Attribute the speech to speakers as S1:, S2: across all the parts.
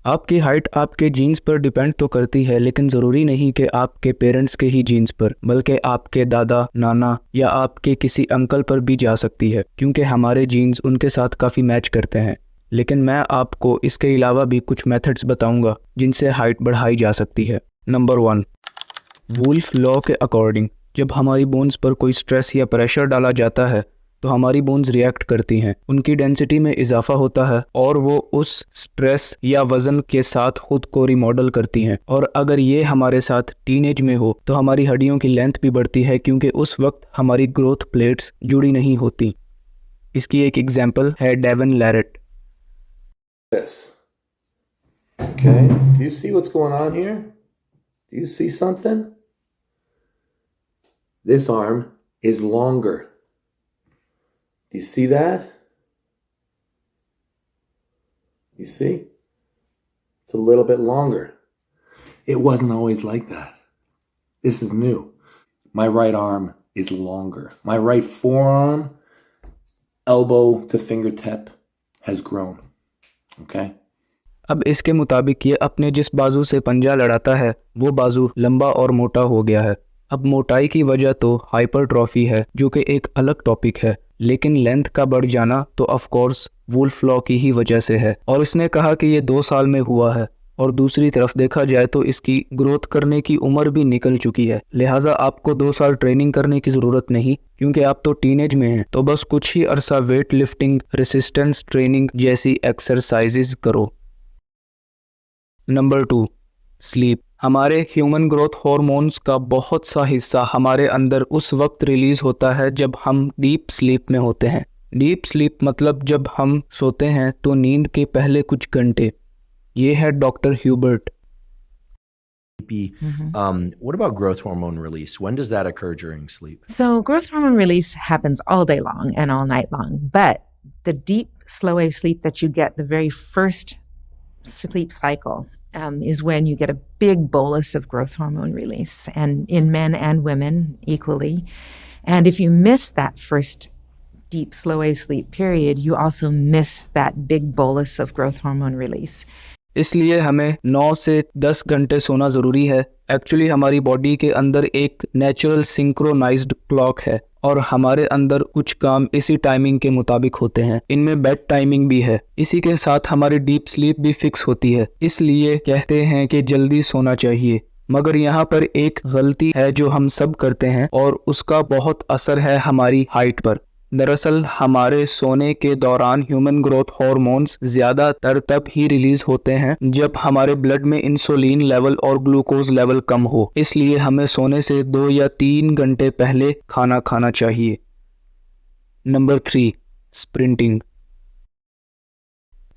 S1: आपकी हाइट आपके जीन्स पर डिपेंड तो करती है, लेकिन ज़रूरी नहीं कि आपके पेरेंट्स के ही जीन्स पर, बल्कि आपके दादा, नाना या आपके किसी अंकल पर भी जा सकती है, क्योंकि हमारे जीन्स उनके साथ काफ़ी मैच करते हैं। लेकिन मैं आपको इसके अलावा भी कुछ मेथड्स बताऊंगा जिनसे हाइट बढ़ाई जा सकती है। नंबर 1, वुल्फ लॉ के अकॉर्डिंग जब हमारी बोन्स पर कोई स्ट्रेस या प्रेशर डाला जाता है तो हमारी बोन्स रिएक्ट करती हैं, उनकी डेंसिटी में इजाफा होता है और वो उस स्ट्रेस या वजन के साथ खुद को रिमॉडल करती हैं। और अगर ये हमारे साथ टीनेज में हो तो हमारी हड्डियों की लेंथ भी बढ़ती है, क्योंकि उस वक्त हमारी ग्रोथ प्लेट्स जुड़ी नहीं होती। इसकी एक एग्जाम्पल है Devon Larratt.
S2: This. Okay, do you see what's going on here? Do you see something? This arm is longer. Do you see that? You see? It's a little bit longer. It wasn't always like that. This is new. My right arm is longer. My right forearm, elbow to fingertip, has grown. Okay?
S1: अब इसके मुताबिक ये अपने जिस बाजू से पंजा लड़ाता है वो बाजू लंबा और मोटा हो गया है। अब मोटाई की वजह तो हाइपरट्रॉफी है, जो कि एक अलग टॉपिक है, लेकिन लेंथ का बढ़ जाना तो ऑफ कोर्स वुल्फ लॉ की ही वजह से है। और इसने कहा कि ये 2 साल में हुआ है, और दूसरी तरफ देखा जाए तो इसकी ग्रोथ करने की उम्र भी निकल चुकी है। लिहाजा आपको 2 साल ट्रेनिंग करने की ज़रूरत नहीं, क्योंकि आप तो टीनेज में हैं। तो बस कुछ ही अरसा वेट लिफ्टिंग, रेसिस्टेंस ट्रेनिंग जैसी एक्सरसाइजेज करो। Number 2, sleep. हमारे ह्यूमन ग्रोथ हार्मोन्स का बहुत सा हिस्सा हमारे अंदर उस वक्त रिलीज होता है जब हम डीप स्लीप में होते हैं। डीप स्लीप मतलब जब हम सोते हैं तो नींद के पहले कुछ घंटे। ये है doctor Hubert.
S3: What about growth hormone release? When does that occur during sleep?
S4: So, growth hormone release happens all day long and all night long. But the deep, slow wave sleep that you get, the very first sleep cycle, is when you get a big bolus of growth hormone release, and in men and women equally. And if you miss that first deep, slow wave sleep period, you also miss that big bolus of growth hormone release.
S1: इसलिए हमें 9 से 10 घंटे सोना ज़रूरी है। Actually हमारी body के अंदर एक नेचुरल सिंक्रोनाइज्ड क्लॉक है और हमारे अंदर कुछ काम इसी टाइमिंग के मुताबिक होते हैं। इनमें बेड टाइमिंग भी है। इसी के साथ हमारी डीप स्लीप भी फिक्स होती है। इसलिए कहते हैं कि जल्दी सोना चाहिए। मगर यहाँ पर एक गलती है जो हम सब करते हैं और उसका बहुत असर है हमारी हाइट पर। दरअसल हमारे सोने के दौरान ह्यूमन ग्रोथ हार्मोन्स ज़्यादातर तब ही रिलीज होते हैं जब हमारे ब्लड में इंसुलिन लेवल और ग्लूकोज लेवल कम हो। इसलिए हमें सोने से 2 या 3 घंटे पहले खाना खाना चाहिए। Number 3, sprinting.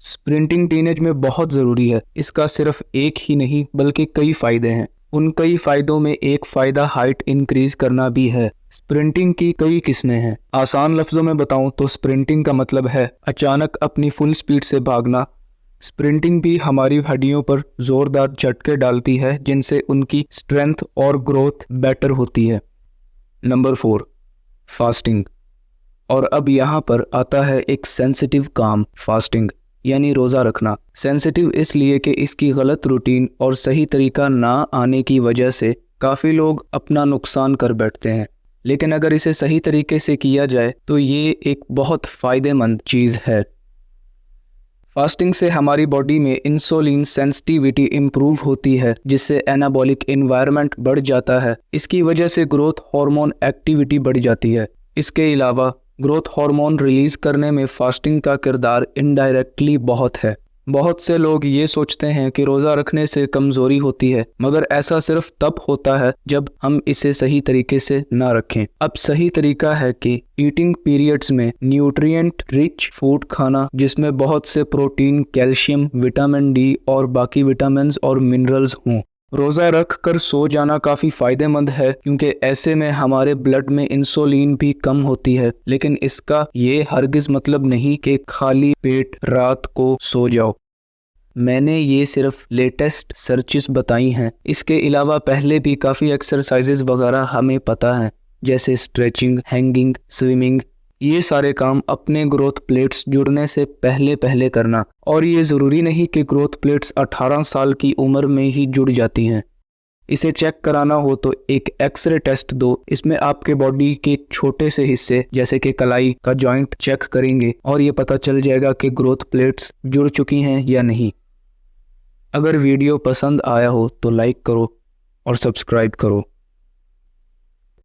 S1: स्प्रिंटिंग टीनेज में बहुत ज़रूरी है। इसका सिर्फ एक ही नहीं बल्कि कई फ़ायदे हैं। उन कई फ़ायदों में एक फ़ायदा हाइट इंक्रीज करना भी है। स्प्रिंटिंग की कई किस्में हैं। आसान लफ्ज़ों में बताऊं तो स्प्रिंटिंग का मतलब है अचानक अपनी फुल स्पीड से भागना। स्प्रिंटिंग भी हमारी हड्डियों पर ज़ोरदार झटके डालती है, जिनसे उनकी स्ट्रेंथ और ग्रोथ बेटर होती है। Number 4, fasting. और अब यहाँ पर आता है एक सेंसिटिव काम, फास्टिंग यानी रोज़ा रखना। सेंसिटिव इसलिए कि इसकी गलत रूटीन और सही तरीका ना आने की वजह से काफ़ी लोग अपना नुकसान कर बैठते हैं। लेकिन अगर इसे सही तरीके से किया जाए तो ये एक बहुत फ़ायदेमंद चीज़ है। फास्टिंग से हमारी बॉडी में इंसुलिन सेंसिटिविटी इम्प्रूव होती है, जिससे एनाबॉलिक इन्वायरमेंट बढ़ जाता है। इसकी वजह से ग्रोथ हार्मोन एक्टिविटी बढ़ जाती है। इसके अलावा ग्रोथ हार्मोन रिलीज़ करने में फास्टिंग का किरदार इनडायरेक्टली बहुत है। बहुत से लोग ये सोचते हैं कि रोज़ा रखने से कमज़ोरी होती है, मगर ऐसा सिर्फ तब होता है जब हम इसे सही तरीके से ना रखें। अब सही तरीका है कि ईटिंग पीरियड्स में न्यूट्रिएंट रिच फूड खाना, जिसमें बहुत से प्रोटीन, कैल्शियम, विटामिन डी और बाकी विटामिन्स और मिनरल्स हों। रोज़ा रख कर सो जाना काफ़ी फ़ायदेमंद है, क्योंकि ऐसे में हमारे ब्लड में इंसुलिन भी कम होती है। लेकिन इसका ये हरगिज़ मतलब नहीं कि खाली पेट रात को सो जाओ। मैंने ये सिर्फ लेटेस्ट सर्चेस बताई हैं। इसके अलावा पहले भी काफ़ी एक्सरसाइजेज वगैरह हमें पता हैं, जैसे स्ट्रेचिंग, हैंगिंग, स्विमिंग। ये सारे काम अपने ग्रोथ प्लेट्स जुड़ने से पहले पहले करना। और ये ज़रूरी नहीं कि ग्रोथ प्लेट्स 18 साल की उम्र में ही जुड़ जाती हैं। इसे चेक कराना हो तो एक एक्सरे टेस्ट दो। इसमें आपके बॉडी के छोटे से हिस्से जैसे कि कलाई का जॉइंट चेक करेंगे और ये पता चल जाएगा कि ग्रोथ प्लेट्स जुड़ चुकी हैं या नहीं। अगर वीडियो पसंद आया हो तो लाइक करो और सब्सक्राइब करो।